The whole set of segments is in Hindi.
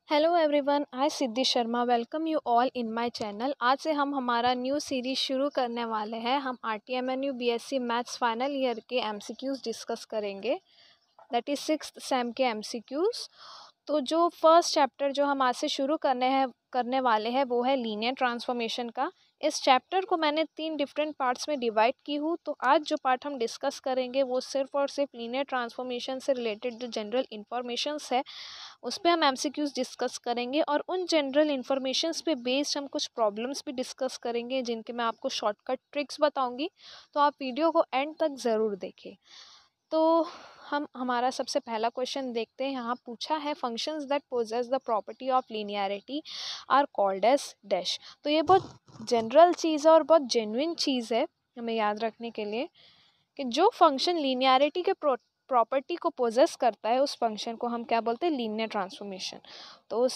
Hello everyone, I Siddhi Sharma welcome you all in my channel. आज से हम हमारा न्यू सीरीज शुरू करने वाले हैं। हम RTMNU BSc maths final year के MCQs डिस्कस करेंगे, दैट इज़ 6th सेम के MCQs। तो जो फर्स्ट चैप्टर जो हम आज से शुरू करने वाले हैं वो है लीनियर ट्रांसफॉर्मेशन का। इस चैप्टर को मैंने 3 डिफरेंट पार्ट्स में डिवाइड की हूँ। तो आज जो पार्ट हम डिस्कस करेंगे वो सिर्फ और सिर्फ लीनियर ट्रांसफॉर्मेशन से रिलेटेड जो जनरल इन्फॉर्मेशंस है उस पर हम MCQs डिस्कस करेंगे, और उन जनरल इन्फॉर्मेशंस पे बेस्ड हम कुछ प्रॉब्लम्स भी डिस्कस करेंगे जिनके मैं आपको शॉर्टकट ट्रिक्स बताऊंगी। तो आप वीडियो को एंड तक ज़रूर देखें। तो हम हमारा सबसे पहला क्वेश्चन देखते हैं। यहाँ पूछा है functions that possess the property of linearity are called as dash. तो ये बहुत जनरल चीज़ है और बहुत जेन्युइन चीज़ है हमें याद रखने के लिए कि जो फंक्शन लीनियरिटी के प्रॉपर्टी को पोजेस करता है उस फंक्शन को हम क्या बोलते हैं, लीनियर ट्रांसफॉर्मेशन। तो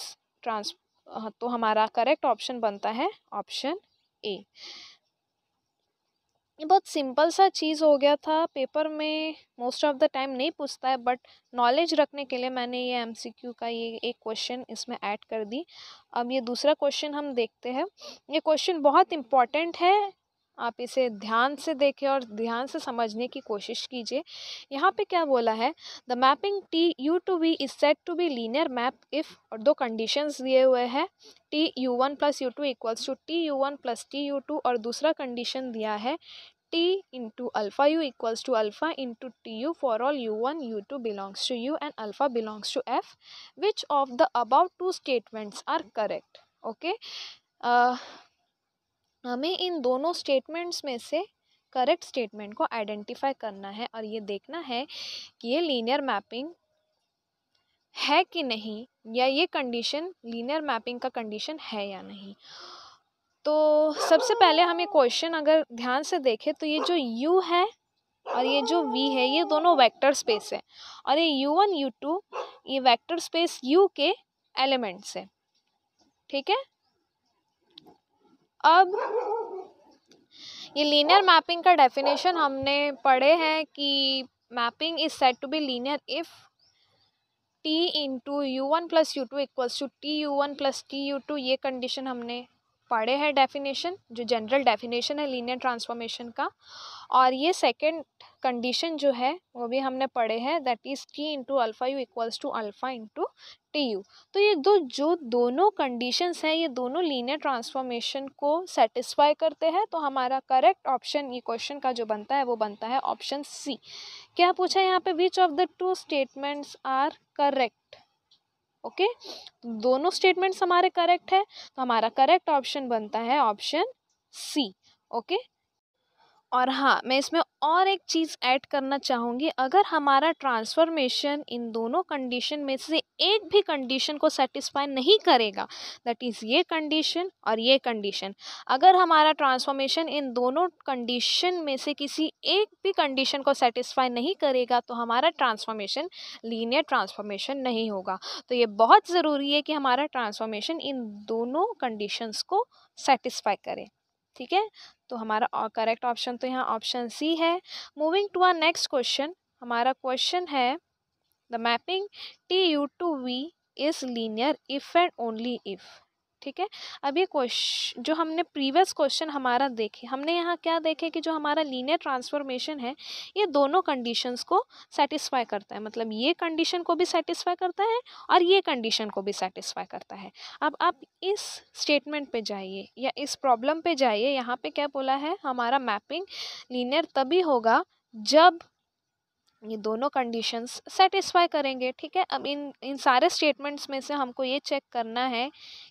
तो हमारा करेक्ट ऑप्शन बनता है ऑप्शन ए। ये बहुत सिंपल सा चीज़ हो गया था, पेपर में मोस्ट ऑफ द टाइम नहीं पूछता है, बट नॉलेज रखने के लिए मैंने ये MCQ का ये एक क्वेश्चन इसमें ऐड कर दी। अब ये दूसरा क्वेश्चन हम देखते हैं। ये क्वेश्चन बहुत इम्पॉर्टेंट है, आप इसे ध्यान से देखें और ध्यान से समझने की कोशिश कीजिए। यहाँ पे क्या बोला है, the mapping TU to V is set to be linear map if, और दो कंडीशंस दिए हुए हैं, TU1 + U2 equals to TU1 + TU2, और दूसरा कंडीशन दिया है T into alpha U equals to alpha into TU for all U1, U2 belongs to U and alpha belongs to F. Which of the above two statements are correct? Okay. हमें इन दोनों स्टेटमेंट्स में से करेक्ट स्टेटमेंट को आइडेंटिफाई करना है और ये देखना है कि ये लीनियर मैपिंग है कि नहीं, या ये कंडीशन लीनियर मैपिंग का कंडीशन है या नहीं। तो सबसे पहले हम ये क्वेश्चन अगर ध्यान से देखें तो ये जो U है और ये जो V है ये दोनों वेक्टर स्पेस है, और ये U1 U2 ये वेक्टर स्पेस U के एलिमेंट्स है। ठीक है। अब ये लीनियर मैपिंग का डेफिनेशन हमने पढ़े हैं कि mapping is said to be linear if T into U1 + U2 equals to TU1 + TU2, ये कंडीशन हमने पढ़े हैं, डेफिनेशन जो जनरल डेफिनेशन है लीनियर ट्रांसफॉर्मेशन का। और ये सेकंड कंडीशन जो है वो भी हमने पढ़े हैं, that is T into alpha U equals to alpha into TU। तो ये जो दोनों कंडीशंस हैं ये दोनों लीनियर ट्रांसफॉर्मेशन को सेटिस्फाई करते हैं। तो हमारा करेक्ट ऑप्शन ये क्वेश्चन का जो बनता है वो बनता है ऑप्शन सी। क्या पूछा है यहाँ पे, which of the two statements are correct. Okay, दोनों स्टेटमेंट्स हमारे करेक्ट है, तो हमारा करेक्ट ऑप्शन बनता है ऑप्शन सी। ओके। और हाँ, मैं इसमें और एक चीज़ ऐड करना चाहूँगी, अगर हमारा ट्रांसफॉर्मेशन इन दोनों कंडीशन में से एक भी कंडीशन को सेटिस्फाई नहीं करेगा, दैट इज़ ये कंडीशन और ये कंडीशन, अगर हमारा ट्रांसफॉर्मेशन इन दोनों कंडीशन में से किसी एक भी कंडीशन को सेटिस्फाई नहीं करेगा तो हमारा ट्रांसफॉर्मेशन लीनियर ट्रांसफॉर्मेशन नहीं होगा। तो ये बहुत ज़रूरी है कि हमारा ट्रांसफॉर्मेशन इन दोनों कंडीशंस को सेटिस्फाई करे। ठीक है, तो हमारा करेक्ट ऑप्शन तो यहाँ ऑप्शन सी है। Moving to our next question, हमारा क्वेश्चन है the mapping TU to V is linear if and only if. ठीक है, अब ये क्वेश्चन जो हमने प्रीवियस क्वेश्चन हमारा देखे, हमने यहाँ क्या देखे कि जो हमारा लीनियर ट्रांसफॉर्मेशन है ये दोनों कंडीशंस को सेटिस्फाई करता है, मतलब ये कंडीशन को भी सेटिस्फाई करता है और ये कंडीशन को भी सेटिस्फाई करता है। अब आप इस स्टेटमेंट पे जाइए या इस प्रॉब्लम पे जाइए, यहाँ पे क्या बोला है, हमारा मैपिंग लीनियर तभी होगा जब ये दोनों कंडीशंस सेटिस्फाई करेंगे। ठीक है, अब इन सारे स्टेटमेंट्स में से हमको ये चेक करना है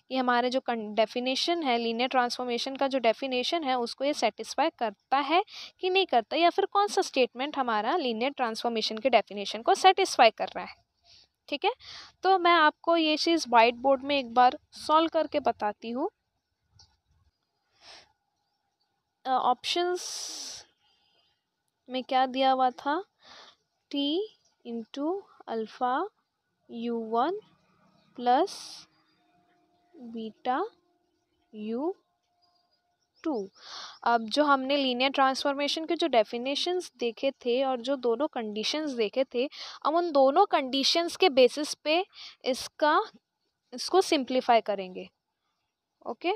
कि हमारे जो डेफिनेशन है लीनियर ट्रांसफॉर्मेशन का, जो डेफिनेशन है उसको ये सेटिस्फाई करता है कि नहीं करता, या फिर कौन सा स्टेटमेंट हमारा लीनियर ट्रांसफॉर्मेशन के डेफिनेशन को सेटिस्फाई कर रहा है। ठीक है, तो मैं आपको ये चीज़ वाइट बोर्ड में एक बार सॉल्व करके बताती हूँ। ऑप्शंस में क्या दिया हुआ था, T into alpha U1 plus beta U2। अब जो हमने लीनियर ट्रांसफॉर्मेशन के जो डेफिनेशंस देखे थे और जो दोनों कंडीशंस देखे थे, अब उन दोनों कंडीशंस के बेसिस पे इसका इसको सिंप्लीफाई करेंगे। ओके,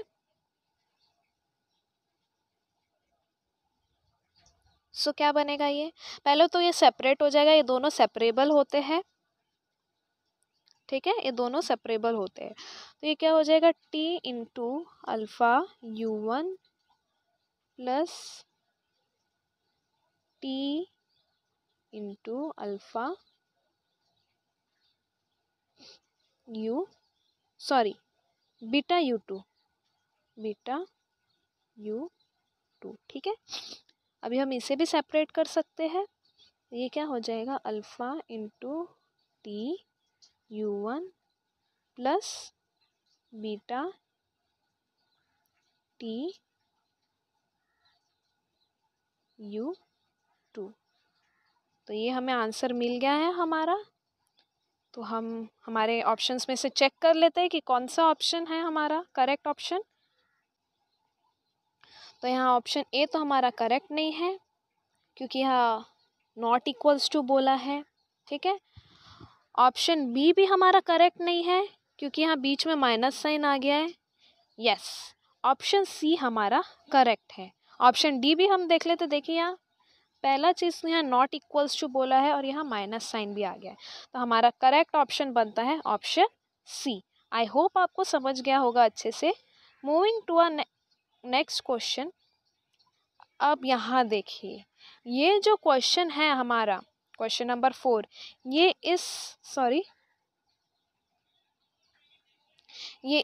सो क्या बनेगा, ये पहले तो ये सेपरेट हो जाएगा, ये दोनों सेपरेबल होते हैं, ठीक है, ये दोनों सेपरेबल होते हैं। तो ये क्या हो जाएगा, T into alpha u1 plus T into alpha beta u2, beta u2, ठीक है। अभी हम इसे भी सेपरेट कर सकते हैं, ये क्या हो जाएगा, alpha into T u1 plus beta T u2। तो ये हमें आंसर मिल गया है हमारा। तो हम हमारे ऑप्शंस में से चेक कर लेते हैं कि कौन सा ऑप्शन है हमारा करेक्ट ऑप्शन। तो यहाँ ऑप्शन ए तो हमारा करेक्ट नहीं है, क्योंकि यहाँ नॉट इक्वल्स टू बोला है, ठीक है। ऑप्शन बी भी हमारा करेक्ट नहीं है, क्योंकि यहाँ बीच में माइनस साइन आ गया है। यस, ऑप्शन सी हमारा करेक्ट है। ऑप्शन डी भी हम देख लेते, देखिए यहाँ पहला चीज़ यहाँ नॉट इक्वल्स टू बोला है और यहाँ माइनस साइन भी आ गया है। तो हमारा करेक्ट ऑप्शन बनता है ऑप्शन सी। आई होप आपको समझ गया होगा अच्छे से। Moving to a next question. अब यहाँ देखिए, ये जो क्वेश्चन है हमारा क्वेश्चन नंबर 4, ये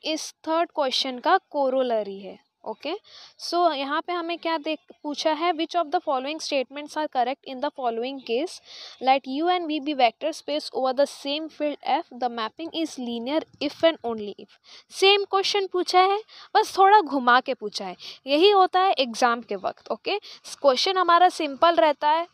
इस थर्ड क्वेश्चन का कोरोलरी है। ओके, सो यहाँ पे हमें क्या पूछा है, which of the following statements are correct in the following case, let U and V be vector space over the same field F, the mapping is linear if and only if. Same question पूछा है, बस थोड़ा घुमा के पूछा है। यही होता है एग्जाम के वक्त। ओके, क्वेश्चन हमारा सिंपल रहता है,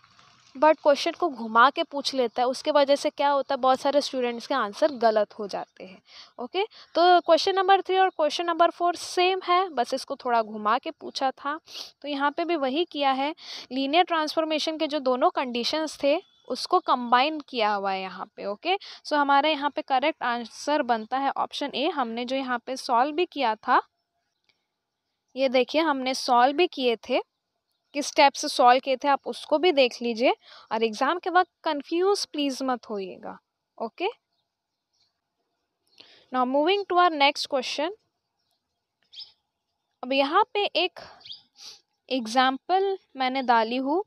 बट क्वेश्चन को घुमा के पूछ लेता है, उसके वजह से क्या होता है, बहुत सारे स्टूडेंट्स के आंसर गलत हो जाते हैं। ओके, तो क्वेश्चन नंबर 3 और क्वेश्चन नंबर 4 सेम है, बस इसको थोड़ा घुमा के पूछा था। तो यहाँ पे भी वही किया है, लीनियर ट्रांसफॉर्मेशन के जो दोनों कंडीशंस थे उसको कंबाइन किया हुआ है यहाँ पे। ओके, सो हमारे यहाँ पे करेक्ट आंसर बनता है ऑप्शन ए। हमने जो यहाँ पे सॉल्व भी किया था, ये देखिए हमने सॉल्व भी किए थे, किस स्टेप से सॉल्व किए थे आप उसको भी देख लीजिए, और एग्जाम के वक्त कंफ्यूज प्लीज मत होइएगा। Okay, now moving to our next question. अब यहाँ पे एक एग्जाम्पल मैंने डाली हूँ,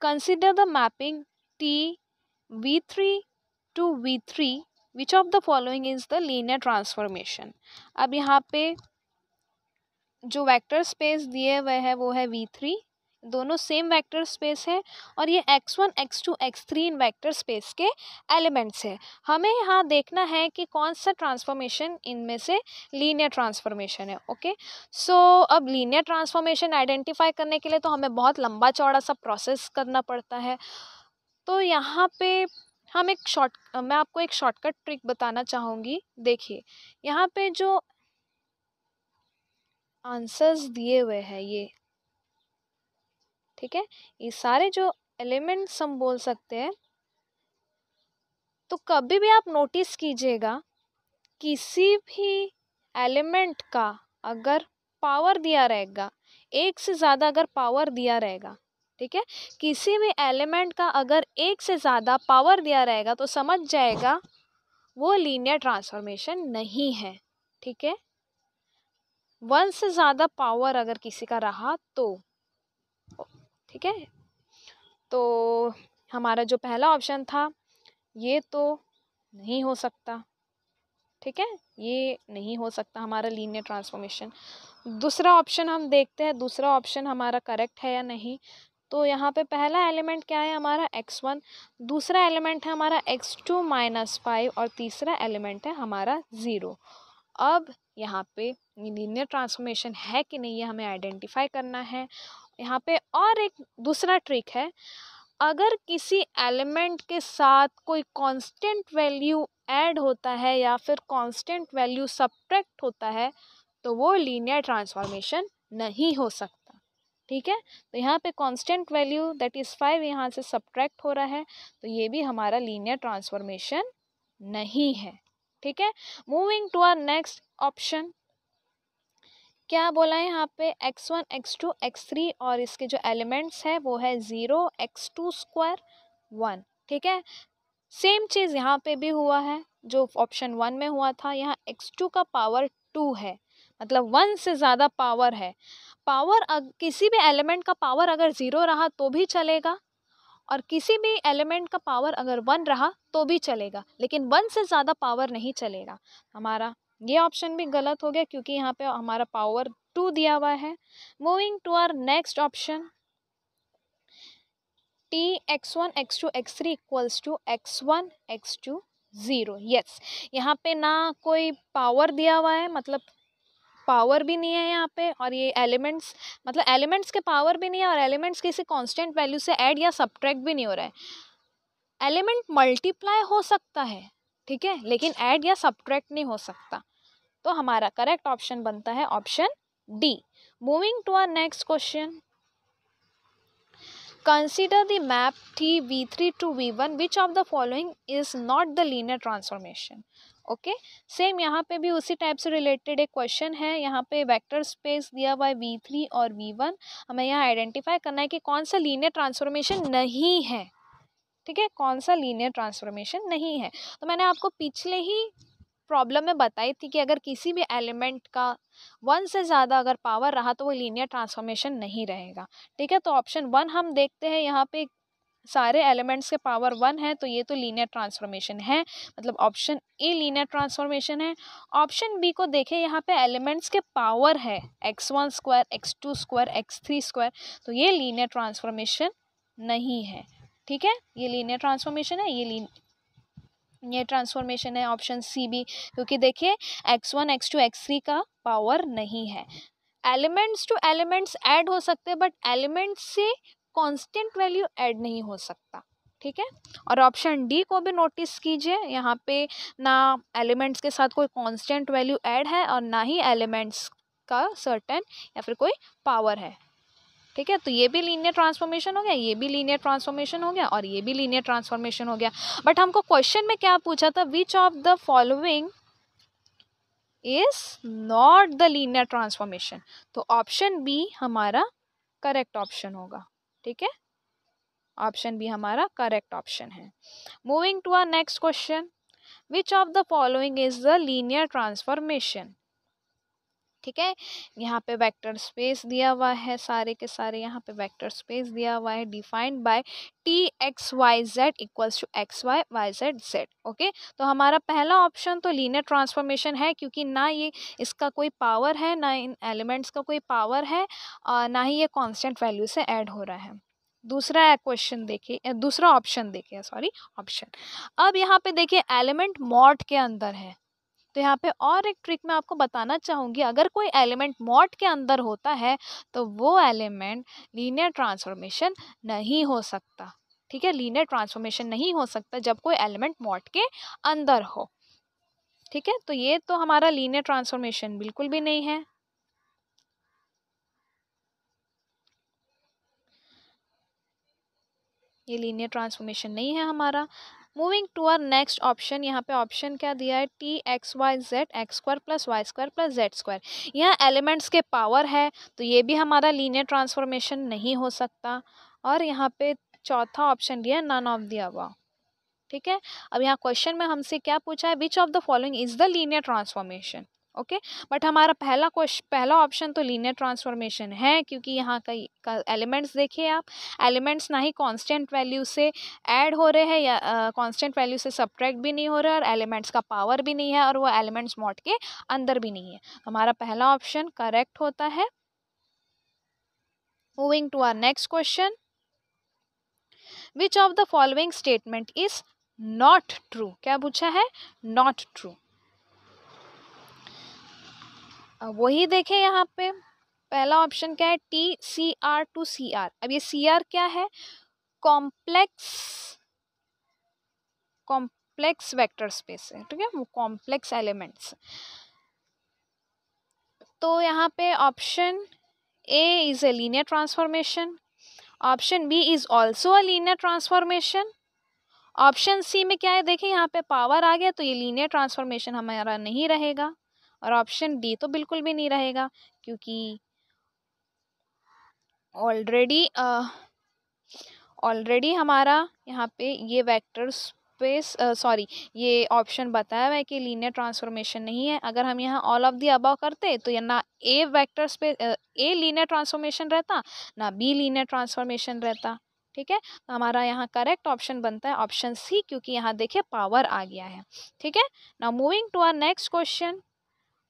consider the mapping T v3 to v3 which of the following is the linear transformation. अब यहाँ पे जो वेक्टर स्पेस दिए हुए है वो है v3, दोनों सेम वेक्टर स्पेस है, और ये x1 x2 x3 इन वेक्टर स्पेस के एलिमेंट्स है। हमें यहाँ देखना है कि कौन सा ट्रांसफॉर्मेशन इनमें से लीनियर ट्रांसफॉर्मेशन है। ओके, सो अब लीनियर ट्रांसफॉर्मेशन आइडेंटिफाई करने के लिए तो हमें बहुत लंबा चौड़ा सा प्रोसेस करना पड़ता है। तो यहाँ पे मैं आपको एक शॉर्टकट ट्रिक बताना चाहूँगी। देखिए यहाँ पे जो आंसर्स दिए हुए हैं ये, ठीक है, ये सारे जो एलिमेंट्स हम बोल सकते हैं, तो कभी भी आप नोटिस कीजिएगा किसी भी एलिमेंट का अगर पावर दिया रहेगा, एक से ज़्यादा अगर पावर दिया रहेगा, ठीक है, किसी भी एलिमेंट का अगर एक से ज़्यादा पावर दिया रहेगा तो समझ जाएगा वो लीनियर ट्रांसफॉर्मेशन नहीं है। ठीक है, वन से ज़्यादा पावर अगर किसी का रहा तो, ठीक है, तो हमारा जो पहला ऑप्शन था ये तो नहीं हो सकता। ठीक है, ये नहीं हो सकता हमारा लीनियर ट्रांसफॉर्मेशन। दूसरा ऑप्शन हम देखते हैं, दूसरा ऑप्शन हमारा करेक्ट है या नहीं। तो यहाँ पे पहला एलिमेंट क्या है हमारा x1, दूसरा एलिमेंट है हमारा x2 - 5 और तीसरा एलिमेंट है हमारा 0। अब यहाँ पे लीनियर ट्रांसफॉर्मेशन है कि नहीं ये हमें आइडेंटिफाई करना है। यहाँ पे और एक दूसरा ट्रिक है, अगर किसी एलिमेंट के साथ कोई कांस्टेंट वैल्यू ऐड होता है या फिर कांस्टेंट वैल्यू सब्ट्रैक्ट होता है तो वो लीनियर ट्रांसफॉर्मेशन नहीं हो सकता। ठीक है, तो यहाँ पे कांस्टेंट वैल्यू दैट इज़ 5 यहाँ से सब्ट्रैक्ट हो रहा है, तो ये भी हमारा लीनियर ट्रांसफॉर्मेशन नहीं है। ठीक है। Moving to our next option, क्या बोला है यहाँ पे x1 x2 x3 और इसके जो एलिमेंट्स है वो है 0 x2 स्क्वायर 1। ठीक है, सेम चीज़ यहाँ पे भी हुआ है जो ऑप्शन 1 में हुआ था। यहाँ x2 का पावर 2 है, मतलब 1 से ज़्यादा पावर है। पावर किसी भी एलिमेंट का पावर अगर 0 रहा तो भी चलेगा और किसी भी एलिमेंट का पावर अगर 1 रहा तो भी चलेगा, लेकिन 1 से ज़्यादा पावर नहीं चलेगा। हमारा ये ऑप्शन भी गलत हो गया क्योंकि यहाँ पे हमारा पावर 2 दिया हुआ है। Moving to our next option, t x1 x2 x3 equals to x1 x2 0। Yes, यहाँ पे ना कोई पावर दिया हुआ है, मतलब पावर भी नहीं है यहाँ पे, और ये एलिमेंट्स मतलब एलिमेंट्स के पावर भी नहीं है और एलिमेंट्स किसी कांस्टेंट वैल्यू से ऐड या सब्ट्रैक्ट भी नहीं हो रहा है। एलिमेंट मल्टीप्लाई हो सकता है, ठीक है, लेकिन ऐड या सब्ट्रैक्ट नहीं हो सकता। तो हमारा करेक्ट ऑप्शन बनता है option D. Moving to our next question, consider the map T v3 to v1, which of the following is not the linear transformation। Okay, same यहाँ पे भी उसी टाइप से रिलेटेड एक क्वेश्चन है। यहाँ पे वेक्टर स्पेस दिया हुआ है v3 और v1, हमें यहाँ आइडेंटिफाई करना है कि कौन सा लीनियर ट्रांसफॉर्मेशन नहीं है। ठीक है, कौन सा लीनियर ट्रांसफॉर्मेशन नहीं है। तो मैंने आपको पिछले ही प्रॉब्लम में बताई थी कि अगर किसी भी एलिमेंट का 1 से ज़्यादा अगर पावर रहा तो वो लीनियर ट्रांसफॉर्मेशन नहीं रहेगा। ठीक है, तो ऑप्शन 1 हम देखते हैं, यहाँ पे सारे एलिमेंट्स के पावर 1 है तो ये तो लीनियर ट्रांसफॉर्मेशन है, मतलब ऑप्शन ए लीनियर ट्रांसफॉर्मेशन है। ऑप्शन बी को देखें, यहाँ पे एलिमेंट्स के पावर है x1 square x2 square x3 square, तो ये लीनियर ट्रांसफॉर्मेशन नहीं है। ठीक है, ये लीनियर ट्रांसफॉर्मेशन है, ये ट्रांसफॉर्मेशन है ऑप्शन सी भी, क्योंकि देखिए x1 x2 x3 का पावर नहीं है। एलिमेंट्स टू एलिमेंट्स ऐड हो सकते हैं बट एलिमेंट्स से कांस्टेंट वैल्यू ऐड नहीं हो सकता। ठीक है, और ऑप्शन डी को भी नोटिस कीजिए, यहाँ पे ना एलिमेंट्स के साथ कोई कांस्टेंट वैल्यू ऐड है और ना ही एलिमेंट्स का सर्टेन या फिर कोई पावर है। ठीक है, तो ये भी लीनियर ट्रांसफॉर्मेशन हो गया, ये भी लीनियर ट्रांसफॉर्मेशन हो गया और ये भी लीनियर ट्रांसफॉर्मेशन हो गया। बट हमको क्वेश्चन में क्या पूछा था, which of the following is not the linear transformation, तो ऑप्शन बी हमारा करेक्ट ऑप्शन होगा। ठीक है, ऑप्शन बी हमारा करेक्ट ऑप्शन है। Moving to our next question, which of the following is the linear transformation. ठीक है, यहाँ पे वेक्टर स्पेस दिया हुआ है, सारे के सारे यहाँ पे वेक्टर स्पेस दिया हुआ है, defined by T X Y Z equals to X Y Y Z Z. Okay, तो हमारा पहला ऑप्शन तो लीनियर ट्रांसफॉर्मेशन है क्योंकि ना ये इसका कोई पावर है, ना इन एलिमेंट्स का कोई पावर है और ना ही ये कांस्टेंट वैल्यू से ऐड हो रहा है। दूसरा क्वेश्चन देखिए, दूसरा ऑप्शन देखिए, सॉरी ऑप्शन। अब यहाँ पे देखिए एलिमेंट मॉड के अंदर है, तो यहाँ पे और एक ट्रिक मैं आपको बताना चाहूँगी, अगर कोई एलिमेंट मॉड के अंदर होता है तो वो एलिमेंट लीनियर ट्रांसफॉर्मेशन नहीं हो सकता। ठीक है, लीनियर ट्रांसफॉर्मेशन नहीं हो सकता जब कोई एलिमेंट मॉड के अंदर हो। ठीक है, तो ये तो हमारा लीनियर ट्रांसफॉर्मेशन बिल्कुल भी नहीं है। ये लीनियर ट्रांसफॉर्मेशन नहीं है हमारा। Moving to our next option, यहाँ पे ऑप्शन क्या दिया है, T X Y Z X square plus Y square plus Z square. यहाँ एलिमेंट्स के पावर है तो ये भी हमारा लीनियर ट्रांसफॉर्मेशन नहीं हो सकता। और यहाँ पे चौथा ऑप्शन दिया है नन ऑफ द अबव। ठीक है, अब यहाँ क्वेश्चन में हमसे क्या पूछा है, which of the following is the linear transformation. Okay, but हमारा पहला ऑप्शन तो लीनियर ट्रांसफॉर्मेशन है क्योंकि यहाँ का एलिमेंट्स देखिए आप, एलिमेंट्स ना ही कांस्टेंट वैल्यू से ऐड हो रहे हैं या कांस्टेंट वैल्यू से सब्ट्रैक्ट भी नहीं हो रहा है और एलिमेंट्स का पावर भी नहीं है और वो एलिमेंट्स मॉड के अंदर भी नहीं है। हमारा पहला ऑप्शन करेक्ट होता है। Moving to our next question, which of the following statement is not true. क्या पूछा है, नॉट ट्रू। वही देखें यहाँ पे पहला ऑप्शन क्या है, T C R to C R. अब ये सी आर क्या है, कॉम्प्लेक्स वेक्टर स्पेस है। ठीक है, वो कॉम्प्लेक्स एलिमेंट्स। तो यहाँ पे option A is a linear transformation, option B is also a linear transformation, option C में क्या है, देखिए यहाँ पे पावर आ गया तो ये लीनियर ट्रांसफॉर्मेशन हमारा नहीं रहेगा, और ऑप्शन डी तो बिल्कुल भी नहीं रहेगा, क्योंकि ऑलरेडी हमारा यहाँ पे ये वेक्टर स्पेस ये ऑप्शन बताया हुआ है कि लीनियर ट्रांसफॉर्मेशन नहीं है। अगर हम यहाँ ऑल ऑफ दी अबव करते तो ये ना a vector space a linear transformation रहता, ना बी लीनियर ट्रांसफॉर्मेशन रहता। ठीक है, तो हमारा यहाँ करेक्ट ऑप्शन बनता है ऑप्शन सी, क्योंकि यहाँ देखिए पावर आ गया है। ठीक है, now moving to our next question,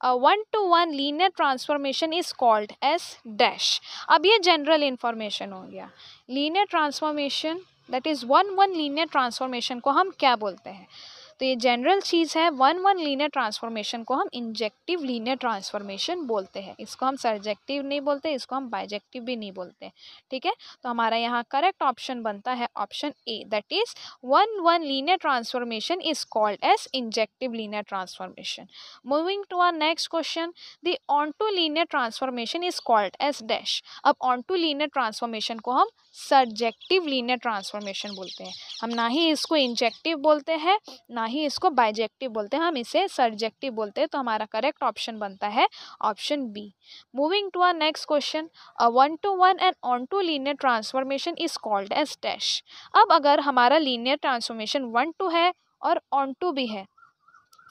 a one-to-one linear transformation is called as dash। अब ये जनरल इंफॉर्मेशन हो गया। Linear transformation that is one linear transformation को हम क्या बोलते हैं, तो ये जनरल चीज़ है। वन लीनियर ट्रांसफॉर्मेशन को हम इंजेक्टिव लीनियर ट्रांसफॉर्मेशन बोलते हैं। इसको हम सर्जेक्टिव नहीं बोलते, इसको हम बाइजेक्टिव भी नहीं बोलते। ठीक है, तो हमारा यहाँ करेक्ट ऑप्शन बनता है option A, that is one linear transformation is called as injective linear transformation. Moving to our next question, the onto linear transformation is called as dash. अब ऑनटू लीनियर ट्रांसफॉर्मेशन को हम सर्जेक्टिव लीनियर ट्रांसफॉर्मेशन बोलते हैं। हम ना ही इसको इंजेक्टिव बोलते हैं, ना ही इसको बाइजेक्टिव बोलते हैं, हम इसे सर्जेक्टिव बोलते हैं। तो हमारा करेक्ट ऑप्शन बनता है option B. Moving to our next question, a one to one and onto linear transformation is called as dash. अब अगर हमारा लीनियर ट्रांसफॉर्मेशन वन टू है और ऑन टू भी है,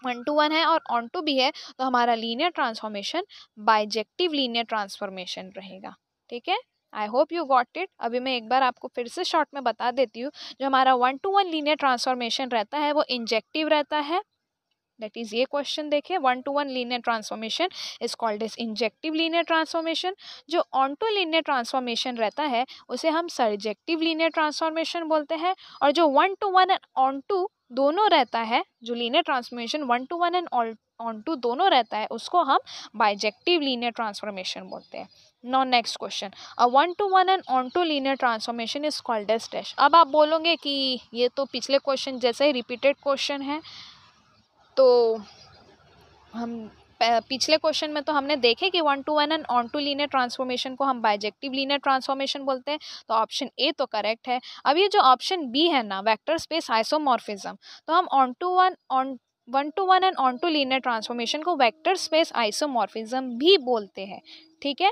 वन टू वन है और ऑन टू भी है, तो हमारा linear transformation bijective linear transformation रहेगा। ठीक है, I hope you got it. अभी मैं एक बार आपको फिर से शॉर्ट में बता देती हूँ। जो हमारा one to one linear transformation रहता है वो इंजेक्टिव रहता है, दैट इज ये क्वेश्चन देखिए, one to one linear transformation is called as injective linear transformation. जो ऑन टू लीनियर ट्रांसफॉर्मेशन रहता है उसे हम सर्जेक्टिव लीनियर ट्रांसफॉर्मेशन बोलते हैं। और जो one to one and onto दोनों रहता है, जो linear transformation one to one and onto दोनों रहता है, उसको हम बाइजेक्टिव लीनियर ट्रांसफॉर्मेशन बोलते हैं। Now next question, a one to one and on to linear transformation is called as dash। अब आप बोलोगे कि ये तो पिछले क्वेश्चन जैसे ही रिपीटेड क्वेश्चन है, तो हम पिछले क्वेश्चन में तो हमने देखे कि one to one and onto linear transformation को हम बाइजेक्टिव लीनियर ट्रांसफॉर्मेशन बोलते हैं, तो ऑप्शन ए तो करेक्ट है। अब ये जो ऑप्शन बी है ना, वेक्टर स्पेस आइसोमॉर्फिज्म, तो हम one to one and onto linear transformation को वेक्टर स्पेस आइसोमॉर्फिज्म भी बोलते हैं। ठीक है,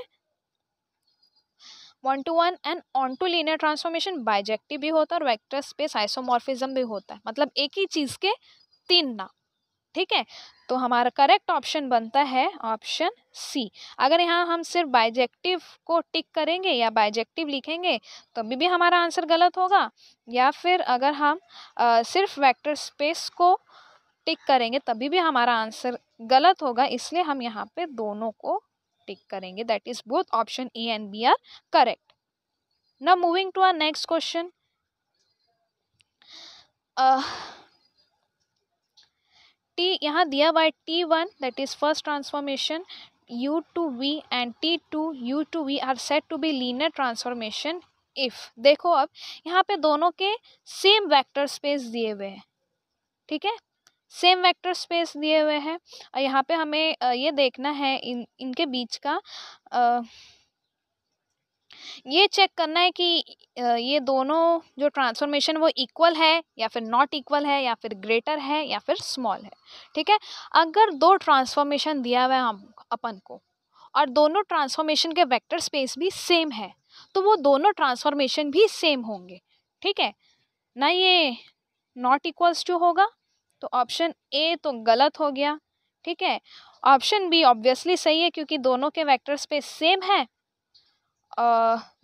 one to one and onto linear transformation bijective भी होता है और वेक्टर स्पेस आइसोमॉर्फिज्म भी होता है, मतलब एक ही चीज़ के तीन नाम। ठीक है, तो हमारा करेक्ट ऑप्शन बनता है ऑप्शन सी। अगर यहाँ हम सिर्फ बाइजेक्टिव को टिक करेंगे या बाइजेक्टिव लिखेंगे तो भी हमारा आंसर गलत होगा, या फिर अगर हम सिर्फ वेक्टर स्पेस को टिक करेंगे तभी भी हमारा आंसर गलत होगा। इसलिए हम यहाँ पे दोनों को टिक करेंगे, that is both option A and B are correct. Now moving to our next question, T यहाँ दिया हुआ है T1 that is first transformation, U to V and T2 U to V are set to be linear transformation if. देखो अब यहाँ पे दोनों के सेम वेक्टर स्पेस दिए हुए हैं। ठीक है, सेम वेक्टर स्पेस दिए हुए हैं, और यहाँ पे हमें ये देखना है इनके बीच का ये चेक करना है कि ये दोनों जो ट्रांसफॉर्मेशन वो इक्वल है या फिर नॉट इक्वल है या फिर ग्रेटर है या फिर स्मॉल है। ठीक है, अगर दो ट्रांसफॉर्मेशन दिया हुआ है हम अपन को और दोनों ट्रांसफॉर्मेशन के वेक्टर स्पेस भी सेम है, तो वो दोनों ट्रांसफॉर्मेशन भी सेम होंगे। ठीक है ना, ये नॉट इक्वल्स टू होगा, तो ऑप्शन ए तो गलत हो गया। ठीक है, ऑप्शन बी ऑब्वियसली सही है, क्योंकि दोनों के वेक्टर स्पेस सेम है,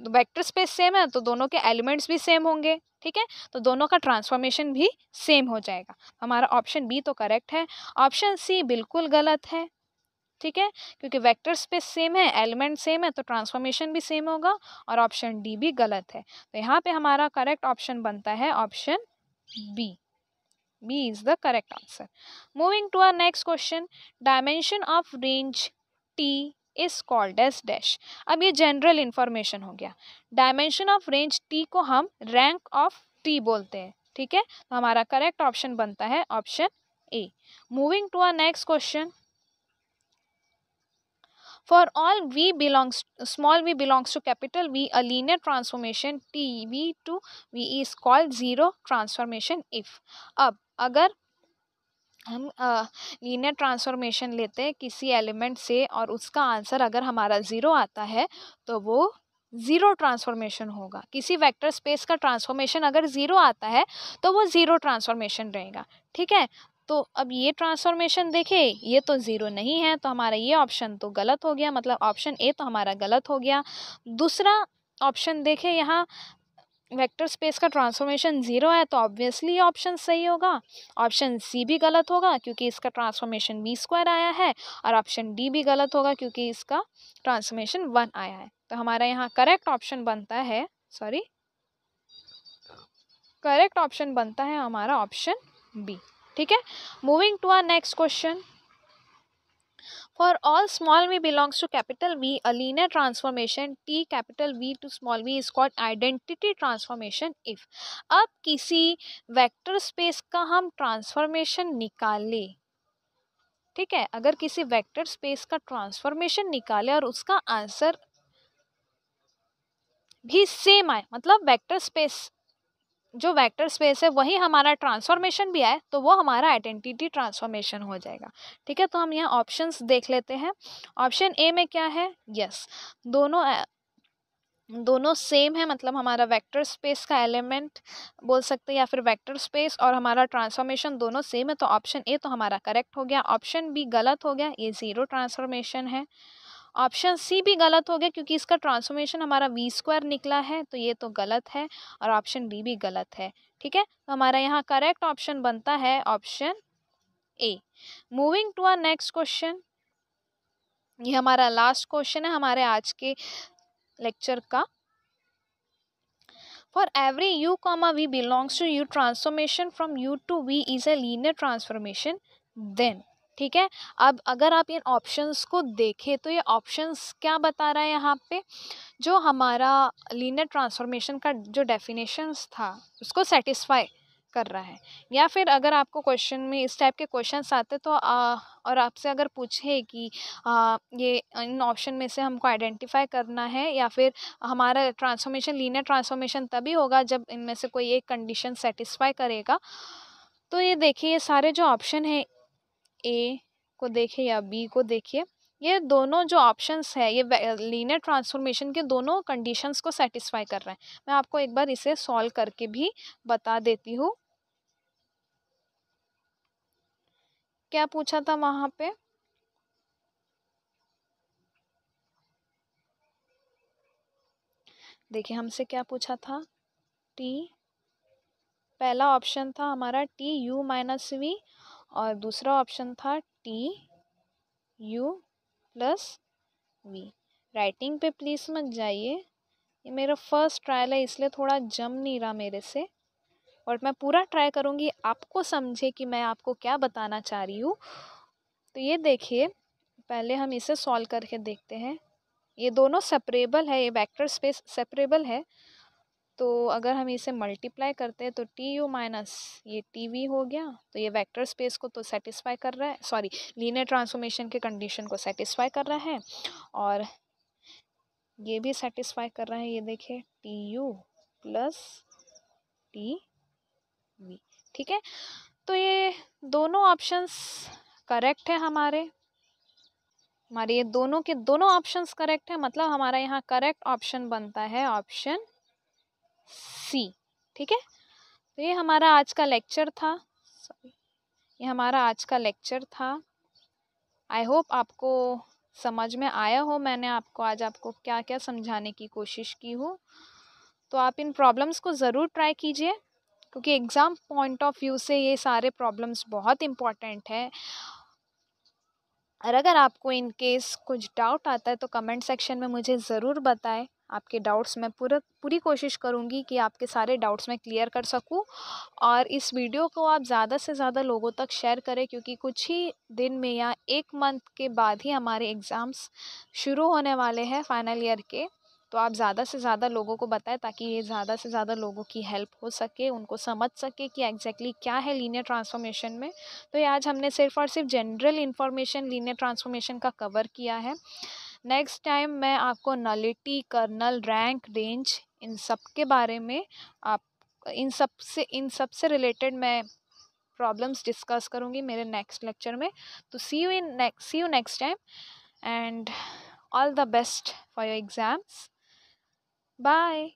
वेक्टर स्पेस सेम है तो दोनों के एलिमेंट्स भी सेम होंगे। ठीक है, तो दोनों का ट्रांसफॉर्मेशन भी सेम हो जाएगा। हमारा ऑप्शन बी तो करेक्ट है, ऑप्शन सी बिल्कुल गलत है। ठीक है, क्योंकि वेक्टर स्पेस सेम है, एलिमेंट सेम है, तो ट्रांसफॉर्मेशन भी सेम होगा, और ऑप्शन डी भी गलत है। तो यहाँ पे हमारा करेक्ट ऑप्शन बनता है option B. B is the correct answer. Moving to our next question, dimension of range T is called as dash। अब ये जनरल इंफॉर्मेशन हो गया। डायमेंशन ऑफ रेंज T को हम रैंक ऑफ T बोलते हैं। ठीक है, तो हमारा करेक्ट ऑप्शन बनता है option A. Moving to our next question, For all small v belongs to capital V, a linear transformation T V to V is called zero transformation if. अब अगर हम लीनियर ट्रांसफॉर्मेशन लेते हैं किसी एलिमेंट से और उसका आंसर अगर हमारा ज़ीरो आता है तो वो ज़ीरो ट्रांसफॉर्मेशन होगा। किसी वेक्टर स्पेस का ट्रांसफॉर्मेशन अगर ज़ीरो आता है तो वो ज़ीरो ट्रांसफॉर्मेशन रहेगा। ठीक है, तो अब ये ट्रांसफॉर्मेशन देखे, ये तो ज़ीरो नहीं है तो हमारा ये ऑप्शन तो गलत हो गया, मतलब ऑप्शन ए तो हमारा गलत हो गया। दूसरा ऑप्शन देखे, यहाँ वेक्टर स्पेस का ट्रांसफॉर्मेशन ज़ीरो है तो ऑब्वियसली ये ऑप्शन सही होगा। ऑप्शन सी भी गलत होगा क्योंकि इसका ट्रांसफॉर्मेशन वी स्क्वायर आया है, और ऑप्शन डी भी गलत होगा क्योंकि इसका ट्रांसफॉर्मेशन वन आया है। तो हमारा यहाँ करेक्ट ऑप्शन बनता है, करेक्ट ऑप्शन बनता है हमारा ऑप्शन बी। ठीक है, moving to our next question. For all small v belongs to capital V, a linear transformation T capital V to small v is called identity transformation if. अब किसी वेक्टर स्पेस का हम ट्रांसफॉर्मेशन निकाले, ठीक है, अगर किसी वेक्टर स्पेस का ट्रांसफॉर्मेशन निकाले और उसका आंसर भी सेम आए, मतलब वेक्टर स्पेस जो वेक्टर स्पेस है वही हमारा ट्रांसफॉर्मेशन भी आए, तो वो हमारा आइडेंटिटी ट्रांसफॉर्मेशन हो जाएगा। ठीक है, तो हम यहाँ ऑप्शंस देख लेते हैं। ऑप्शन ए में क्या है, यस, दोनों सेम है, मतलब हमारा वेक्टर स्पेस का एलिमेंट बोल सकते हैं या फिर वेक्टर स्पेस और हमारा ट्रांसफॉर्मेशन दोनों सेम है, तो ऑप्शन ए तो हमारा करेक्ट हो गया। ऑप्शन बी गलत हो गया, ये ज़ीरो ट्रांसफॉर्मेशन है। ऑप्शन सी भी गलत हो गया क्योंकि इसका ट्रांसफॉर्मेशन हमारा वी स्क्वायर निकला है, तो ये तो गलत है, और ऑप्शन डी भी गलत है। ठीक है, तो हमारा यहाँ करेक्ट ऑप्शन बनता है option A. Moving to our next question, ये हमारा लास्ट क्वेश्चन है हमारे आज के लेक्चर का। For every u, v belongs to u transformation from u to v is a linear transformation then. ठीक है, अब अगर आप इन ऑप्शंस को देखें तो ये ऑप्शंस क्या बता रहा है, यहाँ पे जो हमारा लीनियर ट्रांसफॉर्मेशन का जो डेफिनेशंस था उसको सेटिस्फाई कर रहा है। या फिर अगर आपको क्वेश्चन में इस टाइप के क्वेश्चंस आते तो और आपसे अगर पूछे कि ये इन ऑप्शन में से हमको आइडेंटिफाई करना है या फिर हमारा ट्रांसफॉर्मेशन लीनियर ट्रांसफॉर्मेशन तभी होगा जब इनमें से कोई एक कंडीशन सेटिस्फाई करेगा, तो ये देखिए ये सारे जो ऑप्शन है, ए को देखिए या बी को देखिए, ये दोनों जो ऑप्शंस है ये लीनियर ट्रांसफॉर्मेशन के दोनों कंडीशंस को सेटिस्फाई कर रहे हैं। मैं आपको एक बार इसे सॉल्व करके भी बता देती हूँ। क्या पूछा था वहाँ पे, देखिए हमसे क्या पूछा था, टी, पहला ऑप्शन था हमारा टी यू माइनस वी और दूसरा ऑप्शन था T U plus V. Writing पे प्लीज़ मत जाइए, ये मेरा फर्स्ट ट्रायल है इसलिए थोड़ा जम नहीं रहा मेरे से, और मैं पूरा ट्राई करूँगी आपको समझे कि मैं आपको क्या बताना चाह रही हूँ। तो ये देखिए, पहले हम इसे सॉल्व करके देखते हैं। ये दोनों सेपरेबल है, ये वेक्टर स्पेस सेपरेबल है, तो अगर हम इसे मल्टीप्लाई करते हैं तो टी यू माइनस ये टी वी हो गया, तो ये वेक्टर स्पेस को तो सेटिस्फाई कर रहा है, सॉरी लीनियर ट्रांसफॉर्मेशन के कंडीशन को सेटिस्फाई कर रहा है, और ये भी सेटिस्फाई कर रहा है। ये देखिए T U plus T V. ठीक है, तो ये दोनों ऑप्शंस करेक्ट है, हमारे ये दोनों के दोनों ऑप्शंस करेक्ट है, मतलब हमारा यहाँ करेक्ट ऑप्शन बनता है ऑप्शन सी। ठीक है, तो ये हमारा आज का लेक्चर था, ये हमारा आज का लेक्चर था। आई होप आपको समझ में आया हो, मैंने आपको क्या क्या समझाने की कोशिश की हो। तो आप इन प्रॉब्लम्स को ज़रूर ट्राई कीजिए क्योंकि एग्ज़ाम पॉइंट ऑफ व्यू से ये सारे प्रॉब्लम्स बहुत इम्पॉर्टेंट है। और अगर आपको इन केस कुछ डाउट आता है तो कमेंट सेक्शन में मुझे ज़रूर बताएं। आपके डाउट्स मैं पूरी कोशिश करूँगी कि आपके सारे डाउट्स मैं क्लियर कर सकूँ, और इस वीडियो को आप ज़्यादा से ज़्यादा लोगों तक शेयर करें क्योंकि कुछ ही दिन में या एक मंथ के बाद ही हमारे एग्ज़ाम्स शुरू होने वाले हैं फाइनल ईयर के। तो आप ज़्यादा से ज़्यादा लोगों को बताएं ताकि ये ज़्यादा से ज़्यादा लोगों की हेल्प हो सके, उनको समझ सके कि एग्जैक्टली क्या है लीनियर ट्रांसफॉर्मेशन में। तो ये आज हमने सिर्फ और सिर्फ जनरल इन्फॉर्मेशन लीनियर ट्रांसफॉर्मेशन का कवर किया है। नेक्स्ट टाइम मैं आपको नलिटी, कर्नल, रैंक, रेंज इन सब के बारे में आप इन सब से रिलेटेड मैं प्रॉब्लम्स डिस्कस करूँगी मेरे नेक्स्ट लेक्चर में. तो see you next time and all the best for your exams. Bye.